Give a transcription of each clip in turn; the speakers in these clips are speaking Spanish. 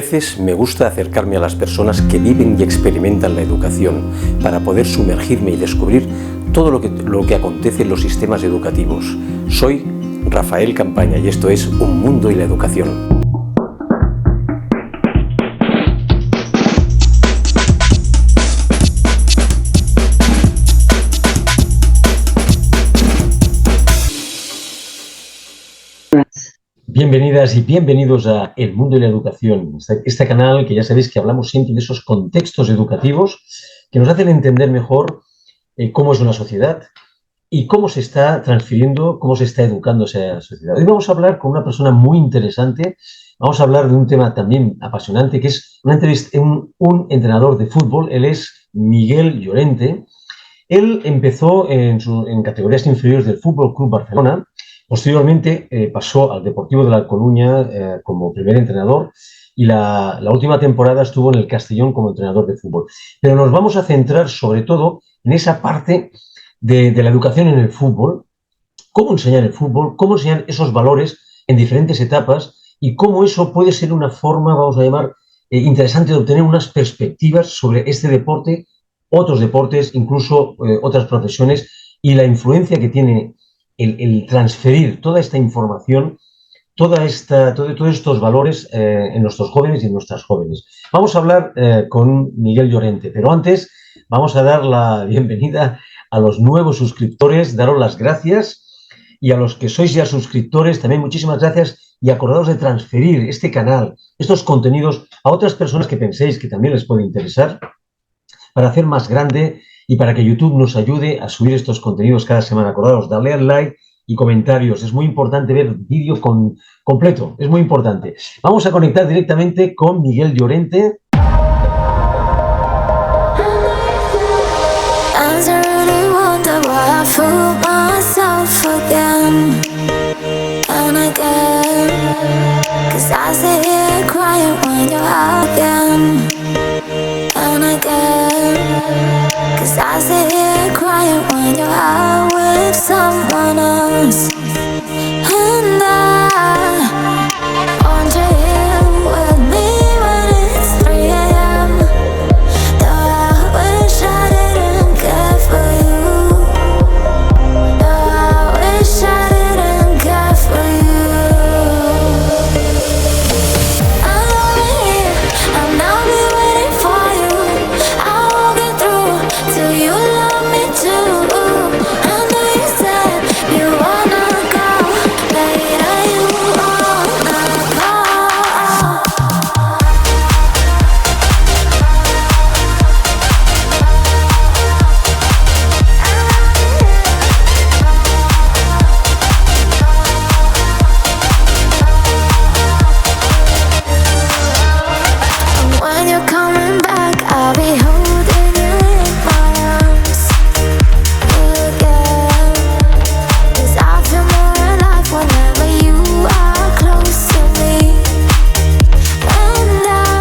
veces me gusta acercarme a las personas que viven y experimentan la educación para poder sumergirme y descubrir todo lo que acontece en los sistemas educativos. Soy Rafael Campaña y esto es Un Mundo y la Educación. Bienvenidas y bienvenidos a El Mundo y la Educación, este canal que ya sabéis que hablamos siempre de esos contextos educativos que nos hacen entender mejor cómo es una sociedad y cómo se está transfiriendo, cómo se está educando esa sociedad. Hoy vamos a hablar con una persona muy interesante, vamos a hablar de un tema también apasionante que es un entrenador de fútbol. Él es Miguel Llorente. Él empezó en categorías inferiores del Fútbol Club Barcelona. Posteriormente pasó al Deportivo de La Coruña como primer entrenador y la última temporada estuvo en el Castellón como entrenador de fútbol. Pero nos vamos a centrar sobre todo en esa parte de la educación en el fútbol, cómo enseñar el fútbol, cómo enseñar esos valores en diferentes etapas y cómo eso puede ser una forma, vamos a llamar, interesante de obtener unas perspectivas sobre este deporte, otros deportes, incluso otras profesiones y la influencia que tiene el transferir toda esta información, todos estos valores en nuestros jóvenes y en nuestras jóvenes. Vamos a hablar con Miguel Llorente, pero antes vamos a dar la bienvenida a los nuevos suscriptores, daros las gracias, y a los que sois ya suscriptores también muchísimas gracias, y acordaos de transferir este canal, estos contenidos a otras personas que penséis que también les puede interesar, para hacer más grande y para que YouTube nos ayude a subir estos contenidos cada semana. Acordaos, darle al like y comentarios. Es muy importante ver el vídeo completo, es muy importante. Vamos a conectar directamente con Miguel Llorente. Cause I sit here crying when you're out with someone else. And I want you here with me when it's 3 a.m. Though I wish I didn't care for you. Though I wish I didn't care for you. I'm over here, I'm now be waiting for you. I won't get through till you love me too. I know you said you wanna go, later you wanna go. And when you're coming back, I'll be holding you in my arms again. 'Cause I feel more alive whenever you are close to me. And I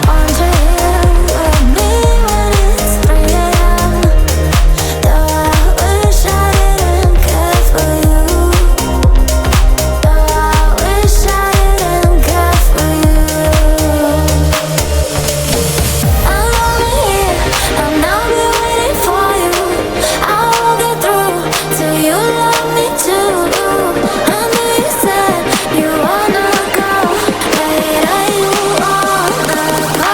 want you here with me when it's 3 a.m. Though I wish I didn't care for you. Though I wish I didn't care for you. I'm over here, I'm now be waiting for you. I won't get through till you love me too. I know you said you wanna go, later you wanna go.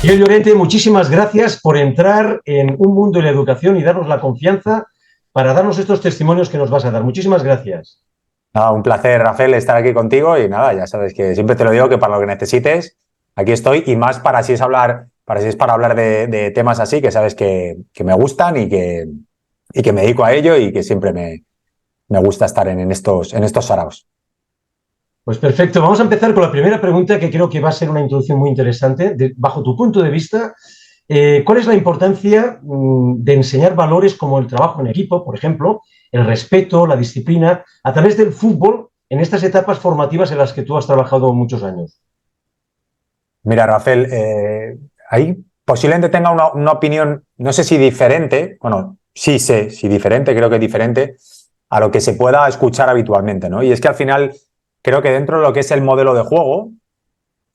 Miguel Llorente, muchísimas gracias por entrar en Un Mundo y la Educación y darnos la confianza para darnos estos testimonios que nos vas a dar. Muchísimas gracias. Nada, un placer, Rafael, estar aquí contigo y nada, ya sabes que siempre te lo digo que para lo que necesites, aquí estoy y más para si es para hablar de temas así que sabes que me gustan y que me dedico a ello y que siempre me gusta estar en estos saraos. Pues perfecto, vamos a empezar con la primera pregunta que creo que va a ser una introducción muy interesante. Bajo tu punto de vista, ¿cuál es la importancia de enseñar valores como el trabajo en equipo, por ejemplo, el respeto, la disciplina, a través del fútbol en estas etapas formativas en las que tú has trabajado muchos años? Mira, Rafael, ahí posiblemente tenga una opinión, no sé si diferente, bueno, sí sé si diferente, creo que es diferente a lo que se pueda escuchar habitualmente, ¿no? Y es que al final creo que dentro de lo que es el modelo de juego,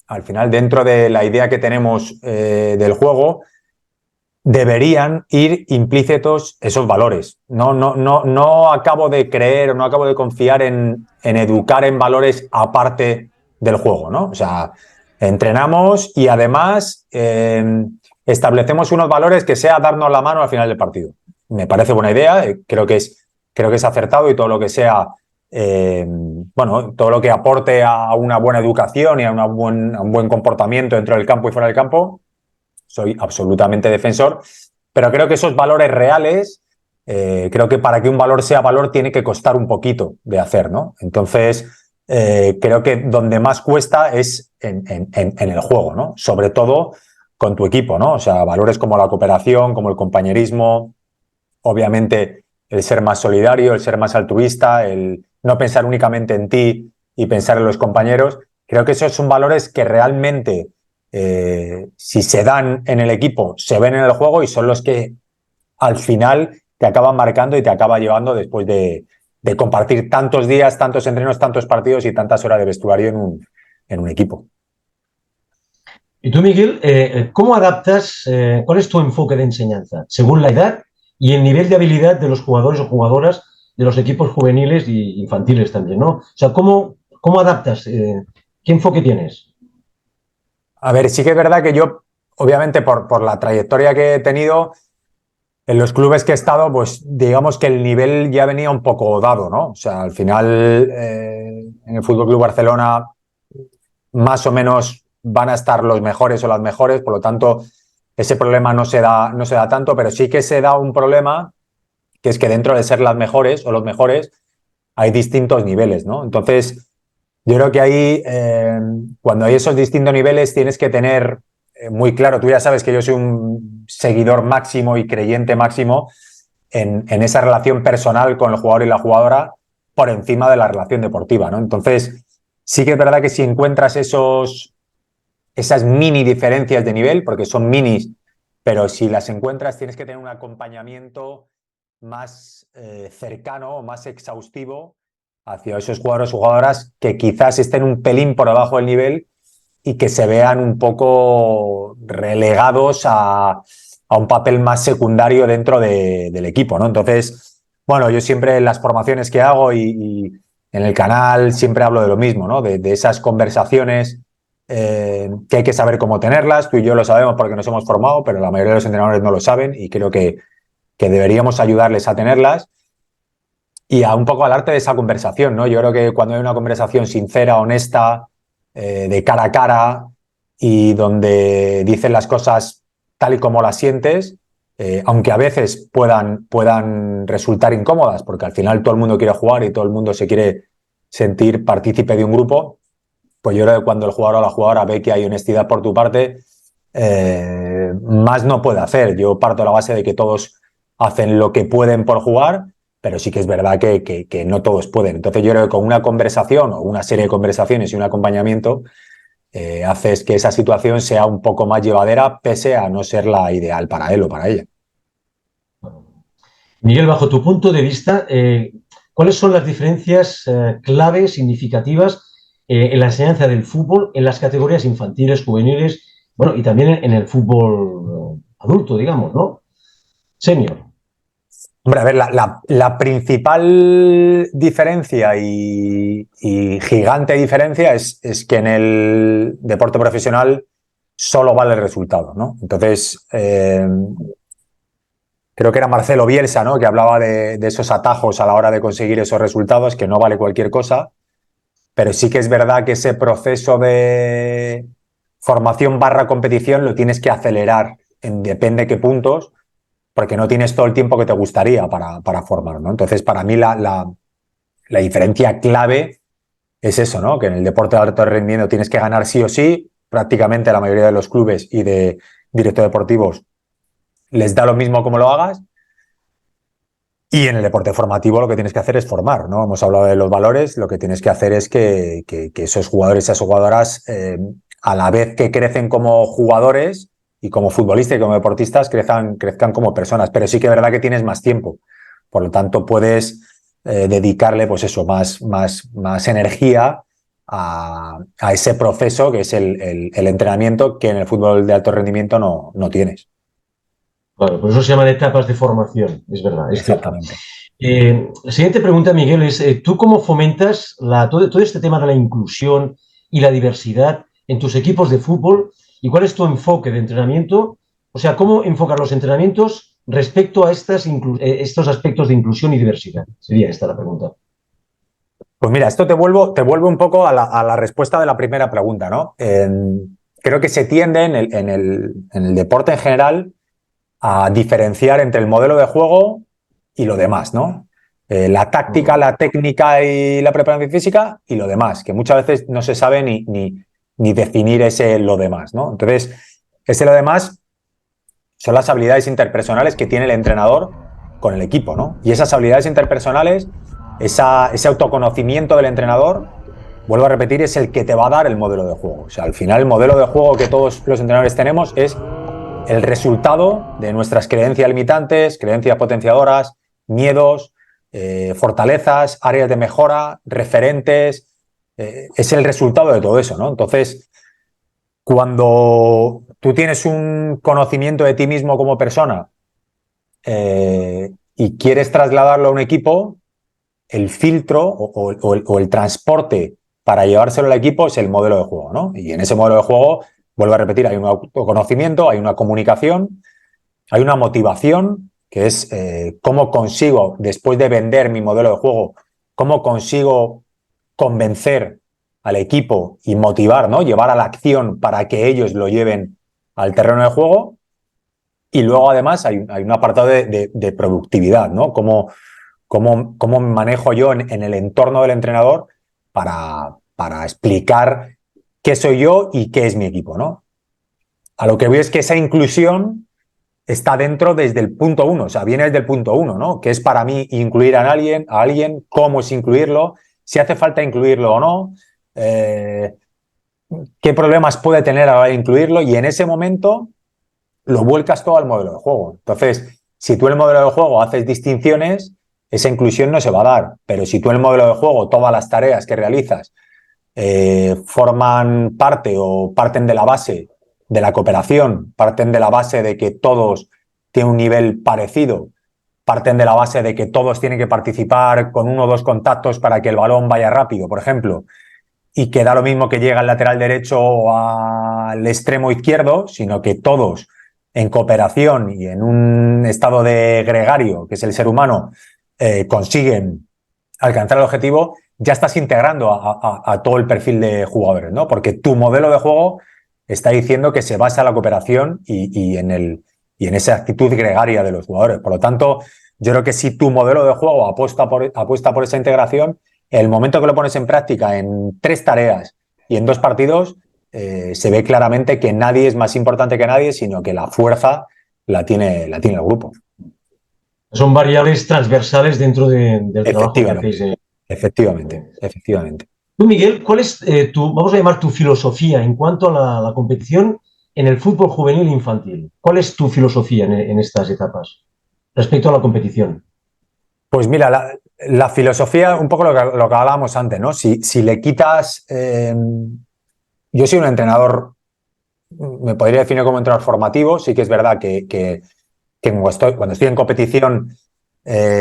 al final dentro de la idea que tenemos del juego, deberían ir implícitos esos valores. No acabo de creer o no acabo de confiar en educar en valores aparte del juego, ¿no? O sea, entrenamos y además establecemos unos valores que sea darnos la mano al final del partido. Me parece buena idea, creo que es acertado y todo lo que sea, bueno, todo lo que aporte a una buena educación y a un buen comportamiento dentro del campo y fuera del campo, soy absolutamente defensor, pero creo que esos valores reales, creo que para que un valor sea valor tiene que costar un poquito de hacer, ¿no? Entonces, creo que donde más cuesta es en el juego, ¿no? Sobre todo con tu equipo, ¿no? O sea, valores como la cooperación, como el compañerismo, obviamente el ser más solidario, el ser más altruista, el no pensar únicamente en ti y pensar en los compañeros. Creo que esos son valores que realmente, si se dan en el equipo, se ven en el juego y son los que al final te acaban marcando y te acaba llevando después de compartir tantos días, tantos entrenos, tantos partidos y tantas horas de vestuario en un equipo. Y tú, Miguel, ¿cómo adaptas, cuál es tu enfoque de enseñanza según la edad y el nivel de habilidad de los jugadores o jugadoras de los equipos juveniles y infantiles también, ¿no? O sea, ¿cómo adaptas? ¿Qué enfoque tienes? A ver, sí que es verdad que yo, obviamente, por la trayectoria que he tenido, en los clubes que he estado, pues digamos que el nivel ya venía un poco dado, ¿no? O sea, al final, en el Fútbol Club Barcelona, más o menos van a estar los mejores o las mejores, por lo tanto, ese problema no se da tanto, pero sí que se da un problema, que es que dentro de ser las mejores o los mejores, hay distintos niveles, ¿no? Entonces, yo creo que ahí, cuando hay esos distintos niveles, tienes que tener muy claro, tú ya sabes que yo soy un seguidor máximo y creyente máximo en esa relación personal con el jugador y la jugadora por encima de la relación deportiva, ¿no? Entonces, sí que es verdad que si encuentras esas mini diferencias de nivel, porque son minis, pero si las encuentras tienes que tener un acompañamiento más cercano o más exhaustivo hacia esos jugadores o jugadoras que quizás estén un pelín por debajo del nivel y que se vean un poco relegados a un papel más secundario dentro del equipo, ¿no? Entonces, bueno, yo siempre en las formaciones que hago y en el canal siempre hablo de lo mismo, ¿no? De esas conversaciones que hay que saber cómo tenerlas. Tú y yo lo sabemos porque nos hemos formado, pero la mayoría de los entrenadores no lo saben y creo que deberíamos ayudarles a tenerlas y a un poco al arte de esa conversación, ¿no? Yo creo que cuando hay una conversación sincera, honesta, de cara a cara y donde dices las cosas tal y como las sientes, aunque a veces puedan resultar incómodas, porque al final todo el mundo quiere jugar y todo el mundo se quiere sentir partícipe de un grupo, pues yo creo que cuando el jugador o la jugadora ve que hay honestidad por tu parte, más no puede hacer. Yo parto de la base de que todos hacen lo que pueden por jugar, pero sí que es verdad que no todos pueden. Entonces yo creo que con una conversación o una serie de conversaciones y un acompañamiento haces que esa situación sea un poco más llevadera pese a no ser la ideal para él o para ella. Miguel, bajo tu punto de vista, ¿cuáles son las diferencias claves, significativas en la enseñanza del fútbol en las categorías infantiles, juveniles, bueno, y también en el fútbol adulto, digamos, ¿no? Senior. Hombre, a ver, la principal diferencia y gigante diferencia es que en el deporte profesional solo vale el resultado, ¿no? Entonces, creo que era Marcelo Bielsa, ¿no? Que hablaba de esos atajos a la hora de conseguir esos resultados, que no vale cualquier cosa, pero sí que es verdad que ese proceso de formación barra competición lo tienes que acelerar en depende de qué puntos, porque no tienes todo el tiempo que te gustaría para formar, ¿no? Entonces, para mí la diferencia clave es eso, ¿no? Que en el deporte de alto rendimiento tienes que ganar sí o sí, prácticamente la mayoría de los clubes y de directores deportivos les da lo mismo como lo hagas. Y en el deporte formativo lo que tienes que hacer es formar, ¿no? Hemos hablado de los valores, lo que tienes que hacer es que esos jugadores y esas jugadoras, a la vez que crecen como jugadores y como futbolistas y como deportistas, crezcan como personas. Pero sí que es verdad que tienes más tiempo. Por lo tanto, puedes dedicarle, pues eso, más energía a ese proceso que es el entrenamiento, que en el fútbol de alto rendimiento no tienes. Claro, por eso se llaman etapas de formación, es verdad, es cierto. Exactamente. La siguiente pregunta, Miguel, es ¿tú cómo fomentas todo este tema de la inclusión y la diversidad en tus equipos de fútbol? ¿Y cuál es tu enfoque de entrenamiento? O sea, ¿cómo enfocar los entrenamientos respecto a estos aspectos de inclusión y diversidad? Sería esta la pregunta. Pues mira, esto te vuelvo un poco a la respuesta de la primera pregunta, ¿no? Creo que se tiende en el deporte en general a diferenciar entre el modelo de juego y lo demás, ¿no? La táctica, la técnica y la preparación física y lo demás, que muchas veces no se sabe ni definir ese lo demás, ¿no? Entonces, ese lo demás son las habilidades interpersonales que tiene el entrenador con el equipo, ¿no? Y esas habilidades interpersonales, ese autoconocimiento del entrenador, vuelvo a repetir, es el que te va a dar el modelo de juego. O sea, al final el modelo de juego que todos los entrenadores tenemos es el resultado de nuestras creencias limitantes, creencias potenciadoras, miedos, fortalezas, áreas de mejora, referentes. Es el resultado de todo eso, ¿no? Entonces, cuando tú tienes un conocimiento de ti mismo como persona y quieres trasladarlo a un equipo, el filtro o el transporte para llevárselo al equipo es el modelo de juego, ¿no? Y en ese modelo de juego, vuelvo a repetir, hay un autoconocimiento, hay una comunicación, hay una motivación, que es cómo consigo, después de vender mi modelo de juego, cómo consigo convencer al equipo y motivar, ¿no? Llevar a la acción para que ellos lo lleven al terreno de juego. Y luego, además, hay un apartado de productividad, ¿no? Cómo me manejo yo en el entorno del entrenador para explicar qué soy yo y qué es mi equipo, ¿no? A lo que veo es que esa inclusión está dentro desde el punto uno, o sea, viene desde el punto uno, ¿no? Que es para mí incluir a alguien, cómo es incluirlo, si hace falta incluirlo o no, qué problemas puede tener a la hora de incluirlo, y en ese momento lo vuelcas todo al modelo de juego. Entonces, si tú en el modelo de juego haces distinciones, esa inclusión no se va a dar, pero si tú en el modelo de juego todas las tareas que realizas forman parte o parten de la base de la cooperación, parten de la base de que todos tienen un nivel parecido, parten de la base de que todos tienen que participar con 1 o 2 contactos para que el balón vaya rápido, por ejemplo, y que da lo mismo que llega al lateral derecho o al extremo izquierdo, sino que todos en cooperación y en un estado de gregario, que es el ser humano, consiguen alcanzar el objetivo, ya estás integrando a todo el perfil de jugadores, ¿no? Porque tu modelo de juego está diciendo que se basa en la cooperación y en esa actitud gregaria de los jugadores. Por lo tanto, yo creo que si tu modelo de juego apuesta por esa integración, el momento que lo pones en práctica en 3 tareas y en 2 partidos, se ve claramente que nadie es más importante que nadie, sino que la fuerza la tiene el grupo. Son variables transversales dentro del trabajo que hacéis. Efectivamente. Tú, Miguel, ¿cuál es vamos a llamar tu filosofía en cuanto a la competición en el fútbol juvenil e infantil? ¿Cuál es tu filosofía en estas etapas respecto a la competición? Pues mira, la filosofía, un poco lo que hablábamos antes, ¿no? Si le quitas... yo soy un entrenador, me podría definir como entrenador formativo, sí que es verdad que cuando estoy en competición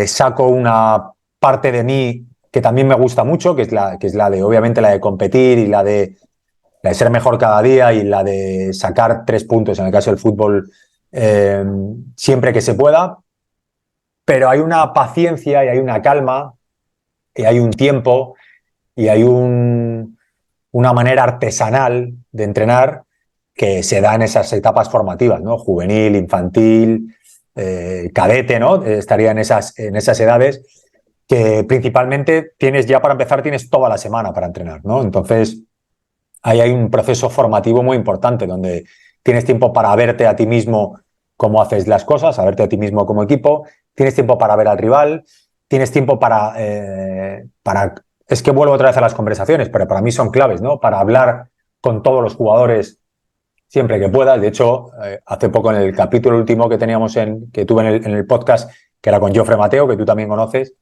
saco una parte de mí que también me gusta mucho, que es la de, obviamente, la de competir y la de ser mejor cada día y la de sacar 3 puntos, en el caso del fútbol, siempre que se pueda. Pero hay una paciencia y hay una calma y hay un tiempo y hay una manera artesanal de entrenar que se da en esas etapas formativas, ¿no? Juvenil, infantil, cadete, ¿no? Estaría en esas edades que principalmente para empezar, tienes toda la semana para entrenar, ¿no? Entonces, ahí hay un proceso formativo muy importante donde tienes tiempo para verte a ti mismo cómo haces las cosas, a verte a ti mismo como equipo, tienes tiempo para ver al rival, tienes tiempo para... Es que vuelvo otra vez a las conversaciones, pero para mí son claves, ¿no? Para hablar con todos los jugadores siempre que puedas. De hecho, hace poco en el capítulo último que teníamos que tuve en el podcast, que era con Jofre Mateo, que tú también conoces,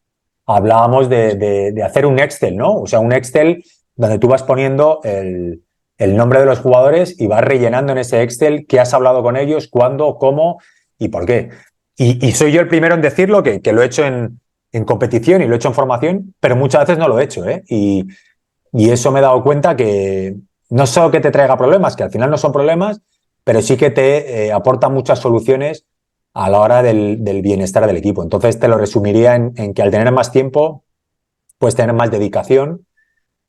hablábamos de hacer un Excel, ¿no? O sea, un Excel donde tú vas poniendo el nombre de los jugadores y vas rellenando en ese Excel qué has hablado con ellos, cuándo, cómo y por qué. Y soy yo el primero en decirlo, que lo he hecho en competición y lo he hecho en formación, pero muchas veces no lo he hecho, ¿eh? Y eso me he dado cuenta que no solo que te traiga problemas, que al final no son problemas, pero sí que te aporta muchas soluciones a la hora del bienestar del equipo. Entonces te lo resumiría en que al tener más tiempo, puedes tener más dedicación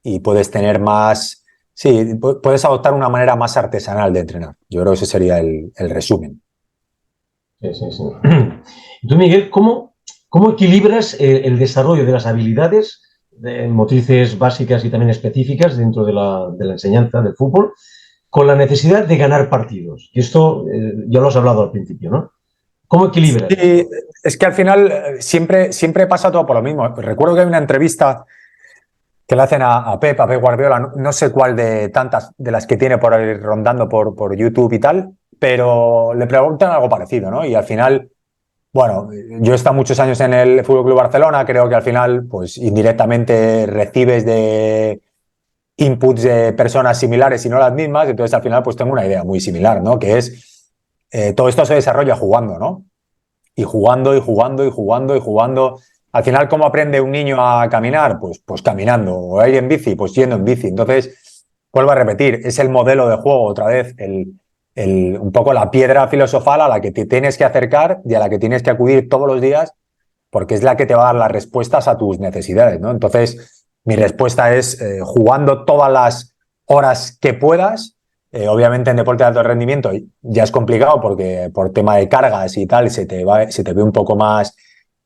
y puedes tener más... Sí, puedes adoptar una manera más artesanal de entrenar. Yo creo que ese sería el resumen. Sí, sí, sí. Tú, Miguel, ¿cómo equilibras el desarrollo de las habilidades motrices básicas y también específicas dentro de la enseñanza del fútbol con la necesidad de ganar partidos? Y esto ya lo has hablado al principio, ¿no? ¿Cómo equilibras? Sí, es que al final siempre pasa todo por lo mismo. Recuerdo que hay una entrevista que le hacen a Pep Guardiola, no sé cuál de tantas de las que tiene por ahí rondando por YouTube y tal, pero le preguntan algo parecido, ¿no? Y al final, bueno, yo he estado muchos años en el Fútbol Club Barcelona, creo que al final, pues indirectamente recibes de inputs de personas similares y no las mismas, entonces al final pues tengo una idea muy similar, ¿no? Que es, todo esto se desarrolla jugando, ¿no? Y jugando, y jugando, y jugando, y jugando. Al final, ¿cómo aprende un niño a caminar? Pues caminando. ¿O a ir en bici? Pues yendo en bici. Entonces, vuelvo a repetir, es el modelo de juego otra vez, un poco la piedra filosofal a la que te tienes que acercar y a la que tienes que acudir todos los días, porque es la que te va a dar las respuestas a tus necesidades, ¿no? Entonces, mi respuesta es jugando todas las horas que puedas. Obviamente en deporte de alto rendimiento ya es complicado porque por tema de cargas y tal se te ve un poco más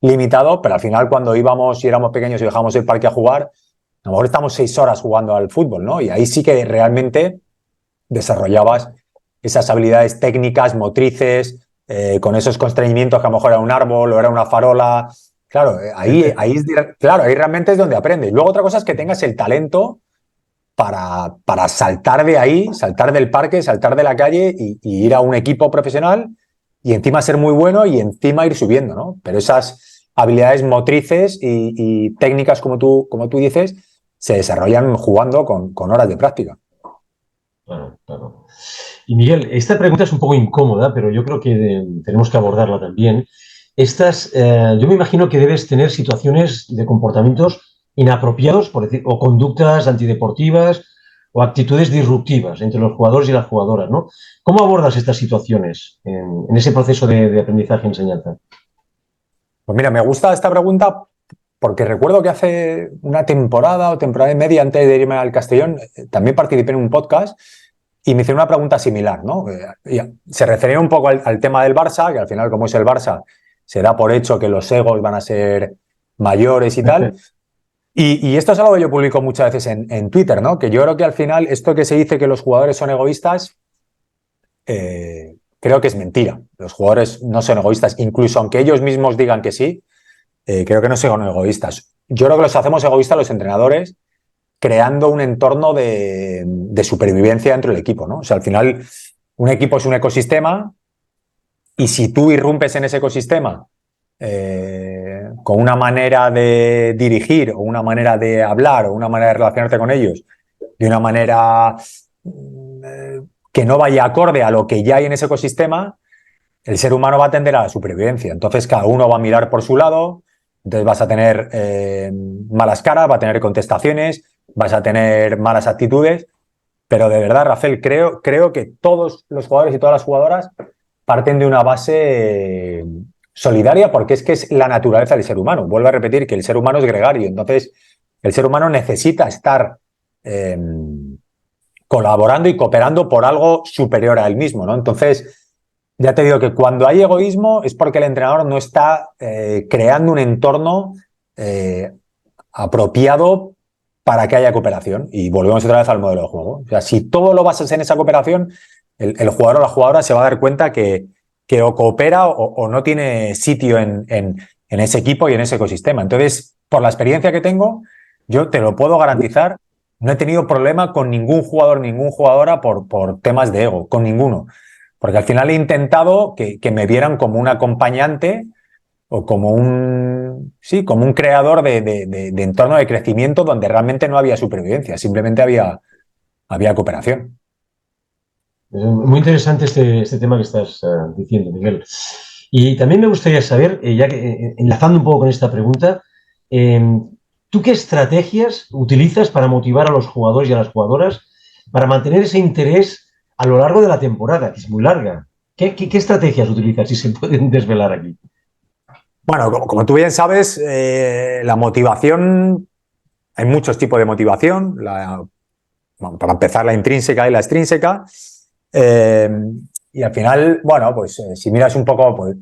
limitado, pero al final cuando íbamos y éramos pequeños y dejábamos el parque a jugar, a lo mejor estamos 6 horas jugando al fútbol, ¿no? Y ahí sí que realmente desarrollabas esas habilidades técnicas, motrices, con esos constreñimientos que a lo mejor era un árbol o era una farola. Claro, ahí realmente es donde aprendes. Luego otra cosa es que tengas el talento para saltar de ahí, saltar del parque, saltar de la calle y ir a un equipo profesional y encima ser muy bueno y encima ir subiendo, ¿no? Pero esas habilidades motrices y técnicas, como tú dices, se desarrollan jugando con horas de práctica. Claro, claro. Y Miguel, esta pregunta es un poco incómoda, pero yo creo que tenemos que abordarla también. Yo me imagino que debes tener situaciones de comportamientos inapropiados, por decir, o conductas antideportivas o actitudes disruptivas entre los jugadores y las jugadoras, ¿no? ¿Cómo abordas estas situaciones en ese proceso de aprendizaje y enseñanza? Pues mira, me gusta esta pregunta porque recuerdo que hace una temporada o temporada y media antes de irme al Castellón, también participé en un podcast y me hicieron una pregunta similar, ¿no? Se refería un poco al tema del Barça, que al final, como es el Barça, se da por hecho que los egos van a ser mayores y tal. Y esto es algo que yo publico muchas veces en Twitter, ¿no? Que yo creo que al final esto que se dice que los jugadores son egoístas, creo que es mentira. Los jugadores no son egoístas, incluso aunque ellos mismos digan que sí, creo que no son egoístas. Yo creo que los hacemos egoístas los entrenadores creando un entorno de supervivencia dentro del equipo, ¿no? O sea, al final un equipo es un ecosistema y si tú irrumpes en ese ecosistema con una manera de dirigir o una manera de hablar o una manera de relacionarte con ellos de una manera que no vaya acorde a lo que ya hay en ese ecosistema, el ser humano va a tender a la supervivencia. Entonces cada uno va a mirar por su lado, entonces vas a tener malas caras, va a tener contestaciones, vas a tener malas actitudes, pero de verdad, Rafael, creo que todos los jugadores y todas las jugadoras parten de una base solidaria porque es la naturaleza del ser humano. Vuelvo a repetir que el ser humano es gregario, entonces el ser humano necesita estar colaborando y cooperando por algo superior a él mismo, ¿no? Entonces, ya te digo que cuando hay egoísmo es porque el entrenador no está creando un entorno apropiado para que haya cooperación. Y volvemos otra vez al modelo de juego. O sea, si todo lo basas en esa cooperación, el jugador o la jugadora se va a dar cuenta que que o coopera o no tiene sitio en ese equipo y en ese ecosistema. Entonces, por la experiencia que tengo, yo te lo puedo garantizar, no he tenido problema con ningún jugador, ninguna jugadora por temas de ego, con ninguno. Porque al final he intentado que me vieran como un acompañante o como como un creador de entorno de crecimiento donde realmente no había supervivencia, simplemente había cooperación. Es muy interesante este tema que estás diciendo, Miguel. Y también me gustaría saber, ya que enlazando un poco con esta pregunta, ¿tú qué estrategias utilizas para motivar a los jugadores y a las jugadoras para mantener ese interés a lo largo de la temporada, que es muy larga? ¿Qué estrategias utilizas, si se pueden desvelar aquí? Bueno, como tú bien sabes, la motivación, hay muchos tipos de motivación. Para empezar, la intrínseca y la extrínseca. Y al final, bueno, pues si miras un poco pues,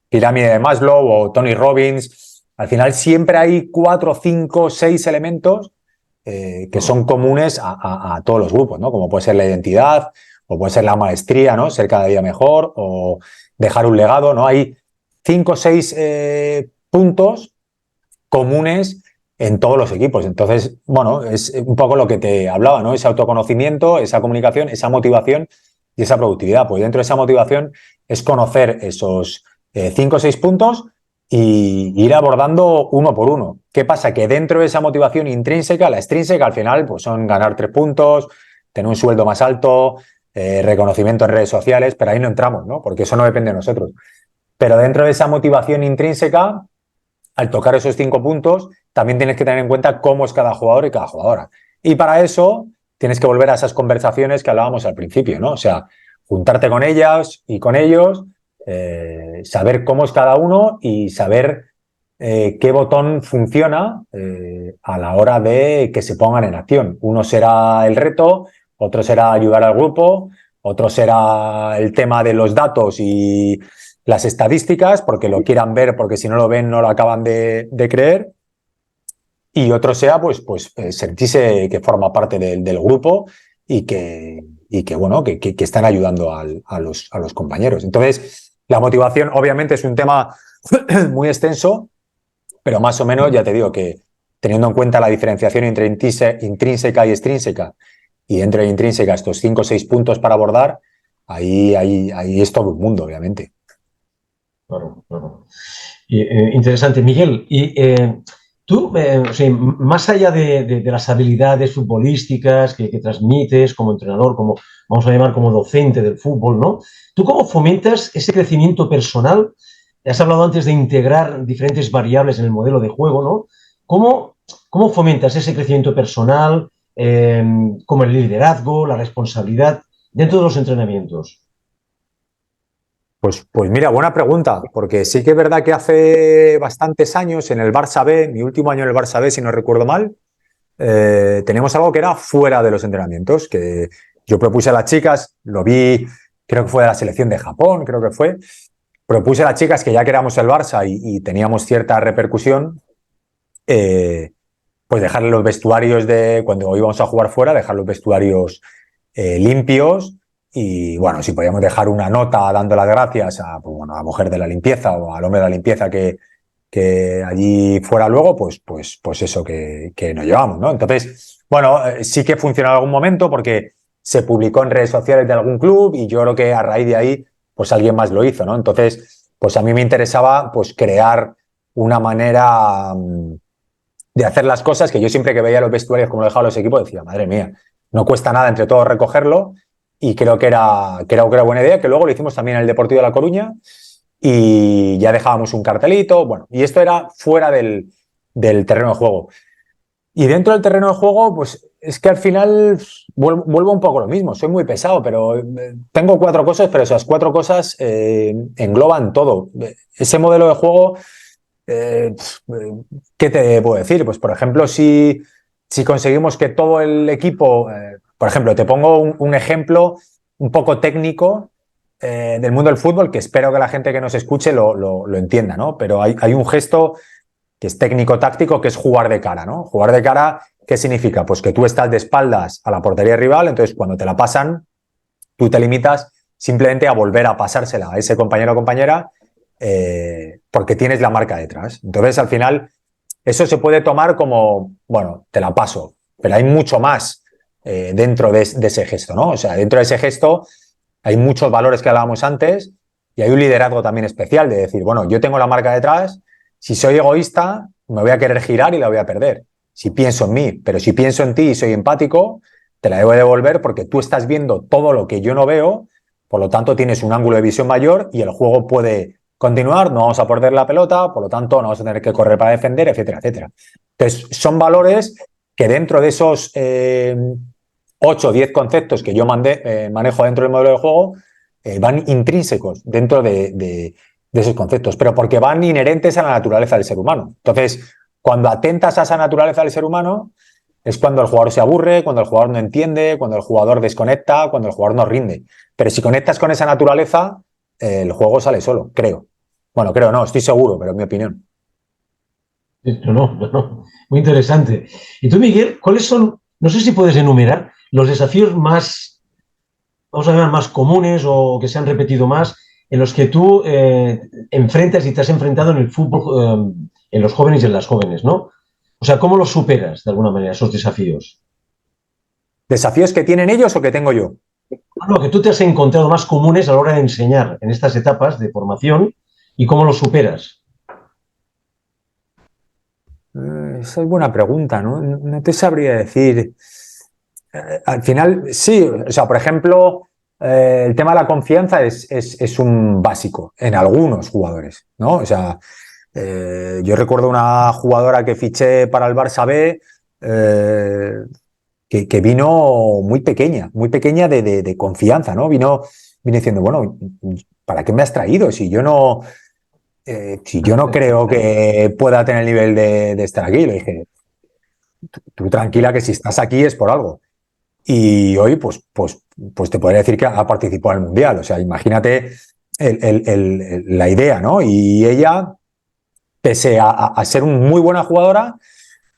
pirámide de Maslow o Tony Robbins, al final siempre hay 4, 5, 6 elementos que son comunes a todos los grupos, ¿no? Como puede ser la identidad, o puede ser la maestría, ¿no? Ser cada día mejor, o dejar un legado, ¿no? Hay 5 o 6 puntos comunes en todos los equipos. Entonces, bueno, es un poco lo que te hablaba, ¿no? Ese autoconocimiento, esa comunicación, esa motivación y esa productividad. Pues dentro de esa motivación es conocer esos 5 o 6 puntos y ir abordando uno por uno. ¿Qué pasa? Que dentro de esa motivación intrínseca, la extrínseca al final pues son ganar 3 puntos, tener un sueldo más alto, reconocimiento en redes sociales, pero ahí no entramos, ¿no? Porque eso no depende de nosotros. Pero dentro de esa motivación intrínseca, al tocar esos 5 puntos, también tienes que tener en cuenta cómo es cada jugador y cada jugadora. Y para eso tienes que volver a esas conversaciones que hablábamos al principio, ¿no? O sea, juntarte con ellas y con ellos, saber cómo es cada uno y saber qué botón funciona a la hora de que se pongan en acción. Uno será el reto, otro será ayudar al grupo, otro será el tema de los datos y las estadísticas, porque lo quieran ver, porque si no lo ven no lo acaban de creer, y otro sea pues sentirse que forma parte del grupo y que bueno, que están ayudando a los compañeros. Entonces, la motivación obviamente es un tema muy extenso, pero más o menos ya te digo que teniendo en cuenta la diferenciación entre intrínseca y extrínseca, y dentro de intrínseca estos 5 o 6 puntos para abordar, ahí es todo un mundo, obviamente. Claro, claro. Interesante, Miguel. Y tú, o sea, más allá de las habilidades futbolísticas que transmites como entrenador, como vamos a llamar como docente del fútbol, ¿no? ¿Tú cómo fomentas ese crecimiento personal? Has hablado antes de integrar diferentes variables en el modelo de juego, ¿no? ¿Cómo fomentas ese crecimiento personal, como el liderazgo, la responsabilidad dentro de los entrenamientos? Pues mira, buena pregunta, porque sí que es verdad que hace bastantes años en el Barça B, mi último año en el Barça B, si no recuerdo mal, teníamos algo que era fuera de los entrenamientos, que yo propuse a las chicas, lo vi, creo que fue de la selección de Japón, creo que fue, propuse a las chicas que ya que éramos el Barça y teníamos cierta repercusión, pues dejar los vestuarios cuando íbamos a jugar fuera, dejar los vestuarios limpios. Y bueno, si podíamos dejar una nota dando las gracias a la mujer de la limpieza o al hombre de la limpieza que allí fuera luego, pues eso que nos llevamos, ¿no? Entonces, bueno, sí que funcionó en algún momento porque se publicó en redes sociales de algún club y yo creo que a raíz de ahí, pues alguien más lo hizo, ¿no? Entonces, pues a mí me interesaba pues crear una manera de hacer las cosas que yo siempre que veía los vestuarios como lo dejaban los equipos decía, madre mía, no cuesta nada entre todos recogerlo. Y creo que era buena idea, que luego lo hicimos también en el Deportivo de La Coruña y ya dejábamos un cartelito, bueno, y esto era fuera del terreno de juego. Y dentro del terreno de juego, pues es que al final vuelvo un poco a lo mismo, soy muy pesado, pero tengo 4 cosas, pero esas 4 cosas engloban todo. Ese modelo de juego, ¿qué te puedo decir? Pues por ejemplo, si conseguimos que todo el equipo... por ejemplo, te pongo un ejemplo un poco técnico del mundo del fútbol que espero que la gente que nos escuche lo entienda, ¿no? Pero hay un gesto que es técnico-táctico, que es jugar de cara, ¿no? Jugar de cara, ¿qué significa? Pues que tú estás de espaldas a la portería rival, entonces cuando te la pasan, tú te limitas simplemente a volver a pasársela a ese compañero o compañera porque tienes la marca detrás. Entonces, al final, eso se puede tomar como, bueno, te la paso, pero hay mucho más dentro de ese gesto, ¿no? O sea, dentro de ese gesto hay muchos valores que hablábamos antes y hay un liderazgo también especial de decir, bueno, yo tengo la marca detrás, si soy egoísta, me voy a querer girar y la voy a perder. Si pienso en mí, pero si pienso en ti y soy empático, te la debo devolver porque tú estás viendo todo lo que yo no veo, por lo tanto tienes un ángulo de visión mayor y el juego puede continuar, no vamos a perder la pelota, por lo tanto no vamos a tener que correr para defender, etcétera, etcétera. Entonces, son valores que dentro de esos 8 o 10 conceptos que yo manejo dentro del modelo de juego, van intrínsecos dentro de esos conceptos, pero porque van inherentes a la naturaleza del ser humano. Entonces, cuando atentas a esa naturaleza del ser humano, es cuando el jugador se aburre, cuando el jugador no entiende, cuando el jugador desconecta, cuando el jugador no rinde. Pero si conectas con esa naturaleza, el juego sale solo, creo. Bueno, creo no, estoy seguro, pero es mi opinión. No. Muy interesante. Y tú, Miguel, ¿cuáles son, no sé si puedes enumerar, los desafíos más, vamos a llamar, más comunes o que se han repetido más, en los que tú enfrentas y te has enfrentado en el fútbol, en los jóvenes y en las jóvenes, ¿no? O sea, ¿cómo los superas, de alguna manera, esos desafíos? ¿Desafíos que tienen ellos o que tengo yo? Lo que tú te has encontrado más comunes a la hora de enseñar en estas etapas de formación y cómo los superas. Esa es buena pregunta, ¿no? No te sabría decir. Al final, sí, o sea, por ejemplo, el tema de la confianza es un básico en algunos jugadores, ¿no? O sea, yo recuerdo una jugadora que fiché para el Barça B que vino muy pequeña de confianza, ¿no? Vino diciendo, bueno, ¿para qué me has traído? Si yo no creo que pueda tener el nivel de estar aquí. Le dije, tú tranquila que si estás aquí es por algo. Y hoy, pues te podría decir que ha participado en el Mundial. O sea, imagínate la idea, ¿no? Y ella, pese a ser una muy buena jugadora,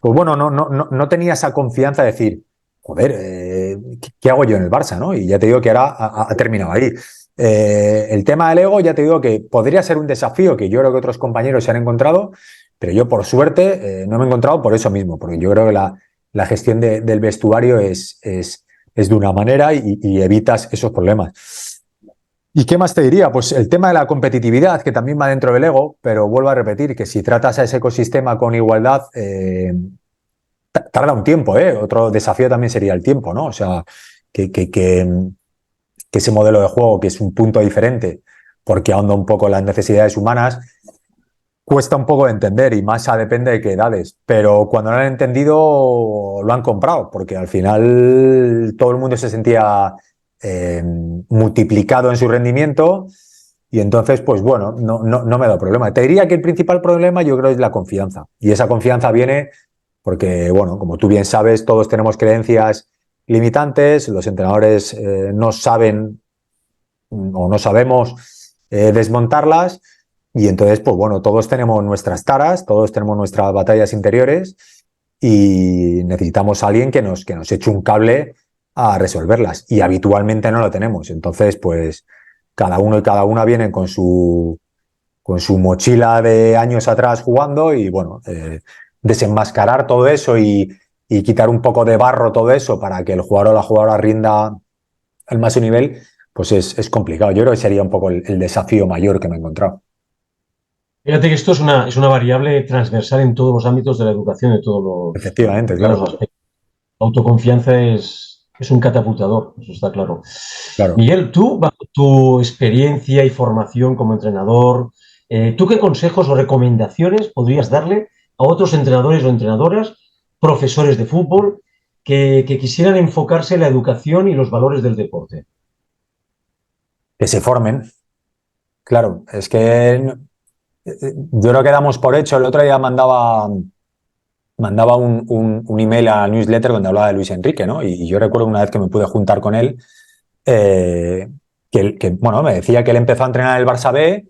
pues bueno, no tenía esa confianza de decir, joder, ¿qué hago yo en el Barça, no? Y ya te digo que ahora ha terminado ahí. El tema del ego, ya te digo que podría ser un desafío que yo creo que otros compañeros se han encontrado, pero yo por suerte no me he encontrado por eso mismo, porque yo creo que la gestión del vestuario es de una manera y evitas esos problemas. ¿Y qué más te diría? Pues el tema de la competitividad, que también va dentro del ego, pero vuelvo a repetir que si tratas a ese ecosistema con igualdad, tarda un tiempo, ¿eh? Otro desafío también sería el tiempo, ¿no? O sea, que ese modelo de juego, que es un punto diferente, porque ahonda un poco en las necesidades humanas, cuesta un poco de entender y más depende de qué edades. Pero cuando lo han entendido, lo han comprado, porque al final todo el mundo se sentía multiplicado en su rendimiento y entonces, pues bueno, no me da problema. Te diría que el principal problema yo creo es la confianza. Y esa confianza viene porque, bueno, como tú bien sabes, todos tenemos creencias limitantes, los entrenadores no saben o no sabemos desmontarlas y entonces, pues bueno, todos tenemos nuestras taras, todos tenemos nuestras batallas interiores y necesitamos a alguien que nos eche un cable a resolverlas y habitualmente no lo tenemos. Entonces, pues cada uno y cada una vienen con su mochila de años atrás jugando y bueno, desenmascarar todo eso y quitar un poco de barro todo eso para que el jugador o la jugadora rinda al máximo nivel, pues es complicado. Yo creo que sería un poco el desafío mayor que me he encontrado. Fíjate que esto es una variable transversal en todos los ámbitos de la educación, de Efectivamente, todos claro. los aspectos. La autoconfianza es un catapultador, eso está claro. Claro. Miguel, tú, bajo tu experiencia y formación como entrenador, ¿tú qué consejos o recomendaciones podrías darle a otros entrenadores o entrenadoras, profesores de fútbol, que quisieran enfocarse en la educación y los valores del deporte? Que se formen. Claro, es que yo creo que damos por hecho. El otro día mandaba un email a newsletter donde hablaba de Luis Enrique, ¿no? Y yo recuerdo una vez que me pude juntar con él, bueno, me decía que él empezó a entrenar en el Barça B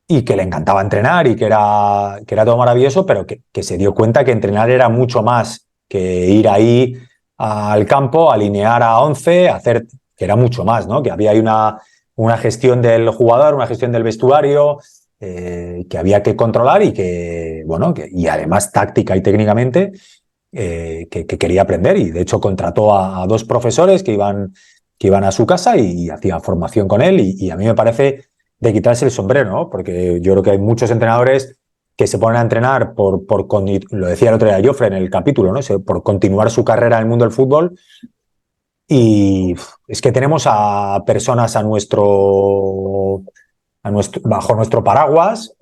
y que le encantaba entrenar y que era todo maravilloso, pero que se dio cuenta que entrenar era mucho más que ir ahí al campo, alinear a 11, hacer, que era mucho más, ¿no? Que había ahí una una gestión del jugador, una gestión del vestuario, que había que controlar y que, bueno, y además táctica y técnicamente, que quería aprender, y de hecho contrató a 2 profesores que iban a su casa y hacían formación con él, y a mí me parece de quitarse el sombrero, ¿no? Porque yo creo que hay muchos entrenadores que se ponen a entrenar lo decía el otro día Jofre en el capítulo, ¿no? Por continuar su carrera en el mundo del fútbol, y es que tenemos a personas bajo nuestro paraguas,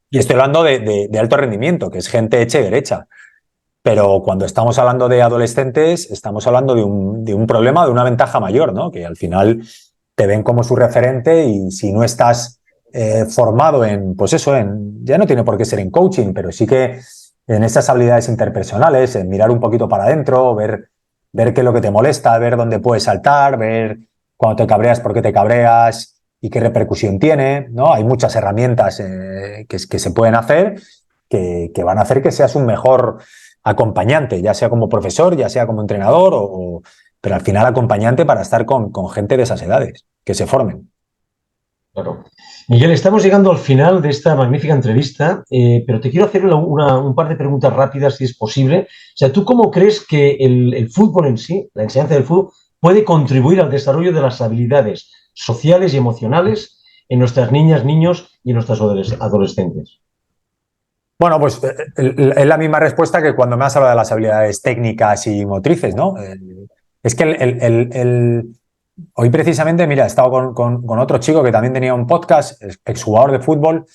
y estoy hablando de alto rendimiento, que es gente hecha y derecha. Pero cuando estamos hablando de adolescentes, estamos hablando de un problema, de una ventaja mayor, ¿no? Que al final te ven como su referente, y si no estás formado pues eso, ya no tiene por qué ser en coaching, pero sí que en estas habilidades interpersonales, en mirar un poquito para adentro, ver qué es lo que te molesta, ver dónde puedes saltar, ver cuando te cabreas, por qué te cabreas y qué repercusión tiene, ¿no? Hay muchas herramientas que se pueden hacer que van a hacer que seas un mejor acompañante, ya sea como profesor, ya sea como entrenador, pero al final acompañante para estar con gente de esas edades, que se formen. Claro. Miguel, estamos llegando al final de esta magnífica entrevista, pero te quiero hacer un par de preguntas rápidas, si es posible. O sea, ¿tú cómo crees que el fútbol en sí, la enseñanza del fútbol, puede contribuir al desarrollo de las habilidades sociales y emocionales en nuestras niñas, niños y en nuestras adolescentes? Bueno, pues es la misma respuesta que cuando me has hablado de las habilidades técnicas y motrices, ¿no? Es que hoy precisamente, mira, he estado con otro chico que también tenía un podcast, exjugador de fútbol,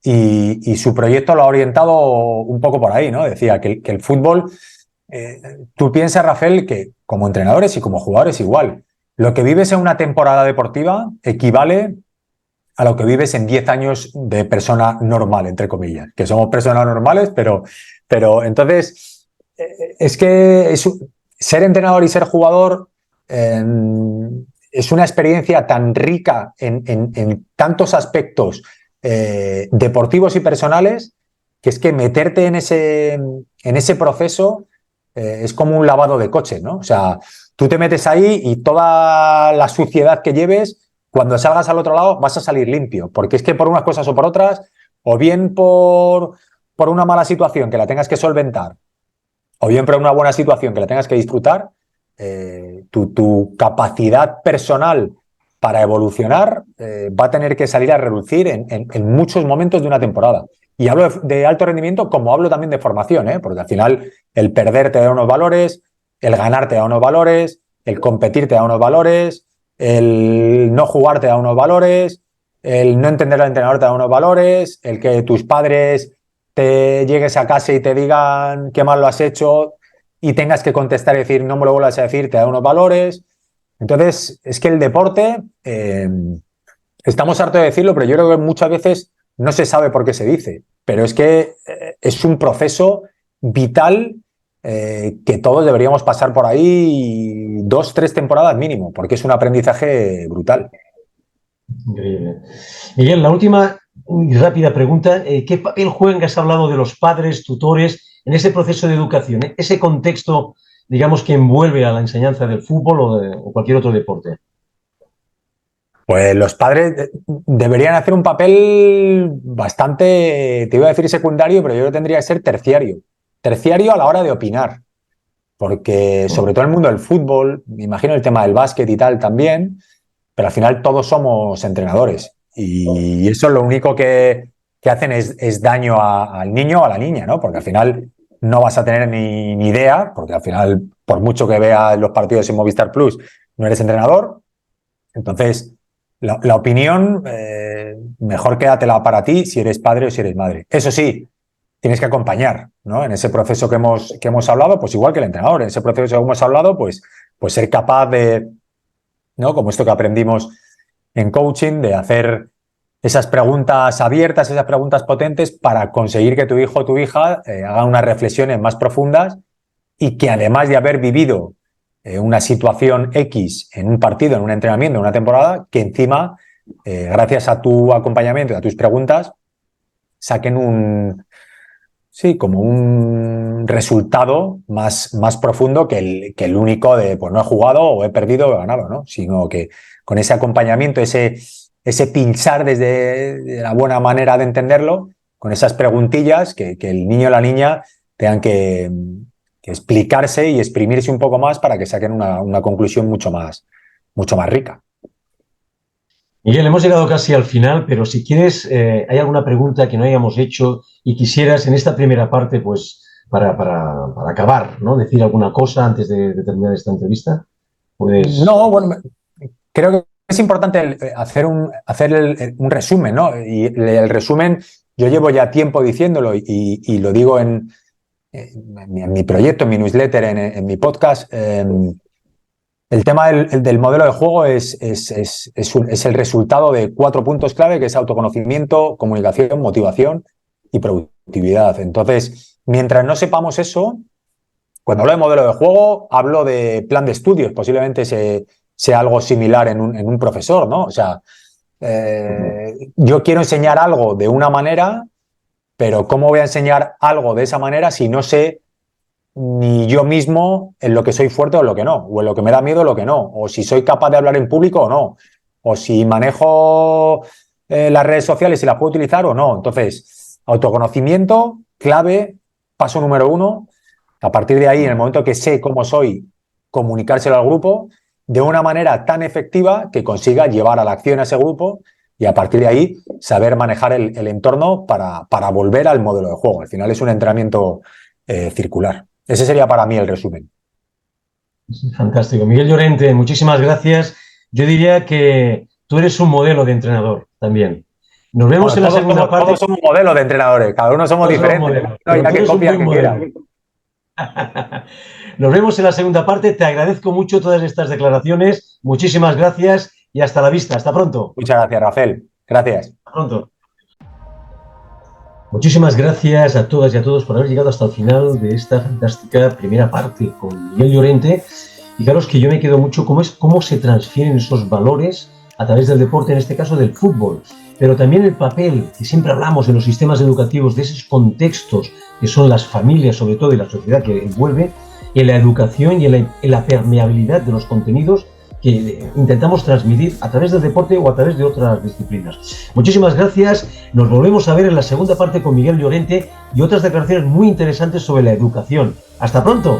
y su proyecto lo ha orientado un poco por ahí, ¿no? Decía que el fútbol, tú piensas, Rafael, que como entrenadores y como jugadores igual, lo que vives en una temporada deportiva equivale a lo que vives en 10 años de persona normal, entre comillas, que somos personas normales, pero entonces es que ser entrenador y ser jugador es una experiencia tan rica en tantos aspectos deportivos y personales, que es que meterte en ese proceso es como un lavado de coche, ¿no? O sea, tú te metes ahí y toda la suciedad que lleves, cuando salgas al otro lado vas a salir limpio, porque es que por unas cosas o por otras, o bien por una mala situación que la tengas que solventar, o bien por una buena situación que la tengas que disfrutar, tu capacidad personal para evolucionar va a tener que salir a relucir en muchos momentos de una temporada. Y hablo de alto rendimiento, como hablo también de formación, porque al final el perder te da unos valores, el ganar te da unos valores, el competir te da unos valores, el no jugar te da unos valores, el no entender al entrenador te da unos valores, el que tus padres te llegues a casa y te digan qué mal lo has hecho y tengas que contestar y decir no me lo vuelvas a decir, te da unos valores. Entonces, es que el deporte, estamos hartos de decirlo, pero yo creo que muchas veces no se sabe por qué se dice, pero es que es un proceso vital que todos deberíamos pasar por ahí 2, 3 temporadas mínimo, porque es un aprendizaje brutal. Increíble. Miguel, la última y rápida pregunta. ¿Qué papel juegan, que has hablado de los padres, tutores, en ese proceso de educación, ese contexto, digamos, que envuelve a la enseñanza del fútbol o cualquier otro deporte? Pues los padres deberían hacer un papel bastante, te iba a decir secundario, pero yo creo que tendría que ser terciario. Terciario a la hora de opinar, porque sobre todo en el mundo del fútbol, me imagino el tema del básquet y tal también, pero al final todos somos entrenadores y eso lo único que hacen es daño al niño o a la niña, ¿no? Porque al final no vas a tener ni idea, porque al final, por mucho que veas los partidos en Movistar Plus, no eres entrenador. Entonces, la opinión, mejor quédatela para ti si eres padre o si eres madre. Eso sí, tienes que acompañar, ¿no? En ese proceso que hemos hablado, pues igual que el entrenador, en ese proceso que hemos hablado, pues ser capaz de, ¿no? Como esto que aprendimos en coaching, de hacer esas preguntas abiertas, esas preguntas potentes para conseguir que tu hijo o tu hija haga unas reflexiones más profundas y que además de haber vivido una situación X en un partido, en un entrenamiento, en una temporada, que encima, gracias a tu acompañamiento y a tus preguntas, saquen sí, como un resultado más profundo que el único de pues no he jugado o he perdido o he ganado, ¿no? Sino que con ese acompañamiento, ese pinchar desde la buena manera de entenderlo, con esas preguntillas que el niño o la niña tengan que explicarse y exprimirse un poco más para que saquen una conclusión mucho más rica. Miguel, hemos llegado casi al final, pero si quieres, ¿hay alguna pregunta que no hayamos hecho y quisieras en esta primera parte, pues, para acabar, ¿no? Decir alguna cosa antes de terminar esta entrevista? Pues... No, bueno, creo que es importante hacer un resumen, ¿no? Y el resumen, yo llevo ya tiempo diciéndolo y lo digo en mi proyecto, en mi newsletter, en mi podcast. El tema del modelo de juego es el resultado de 4 puntos clave, que es autoconocimiento, comunicación, motivación y productividad. Entonces, mientras no sepamos eso, cuando hablo de modelo de juego, hablo de plan de estudios. Posiblemente sea algo similar en un profesor, ¿no? O sea, yo quiero enseñar algo de una manera, pero ¿cómo voy a enseñar algo de esa manera si no sé ni yo mismo en lo que soy fuerte o en lo que no, o en lo que me da miedo o lo que no, o si soy capaz de hablar en público o no, o si manejo las redes sociales y las puedo utilizar o no? Entonces, autoconocimiento, clave, paso número 1. A partir de ahí, en el momento que sé cómo soy, comunicárselo al grupo de una manera tan efectiva que consiga llevar a la acción a ese grupo y a partir de ahí saber manejar el entorno para volver al modelo de juego. Al final es un entrenamiento circular. Ese sería para mí el resumen. Fantástico. Miguel Llorente, muchísimas gracias. Yo diría que tú eres un modelo de entrenador también. Nos vemos en la segunda parte. Todos somos modelos de entrenadores, cada uno somos diferentes. No, ya que copia que quiera. Nos vemos en la segunda parte. Te agradezco mucho todas estas declaraciones. Muchísimas gracias y hasta la vista. Hasta pronto. Muchas gracias, Rafael. Gracias. Hasta pronto. Muchísimas gracias a todas y a todos por haber llegado hasta el final de esta fantástica primera parte con Miguel Llorente. Fijaros que yo me quedo mucho cómo se transfieren esos valores a través del deporte, en este caso del fútbol, pero también el papel que siempre hablamos en los sistemas educativos de esos contextos que son las familias, sobre todo, y la sociedad que envuelve, en la educación y en la permeabilidad de los contenidos que intentamos transmitir a través del deporte o a través de otras disciplinas. Muchísimas gracias. Nos volvemos a ver en la segunda parte con Miguel Llorente y otras declaraciones muy interesantes sobre la educación. ¡Hasta pronto!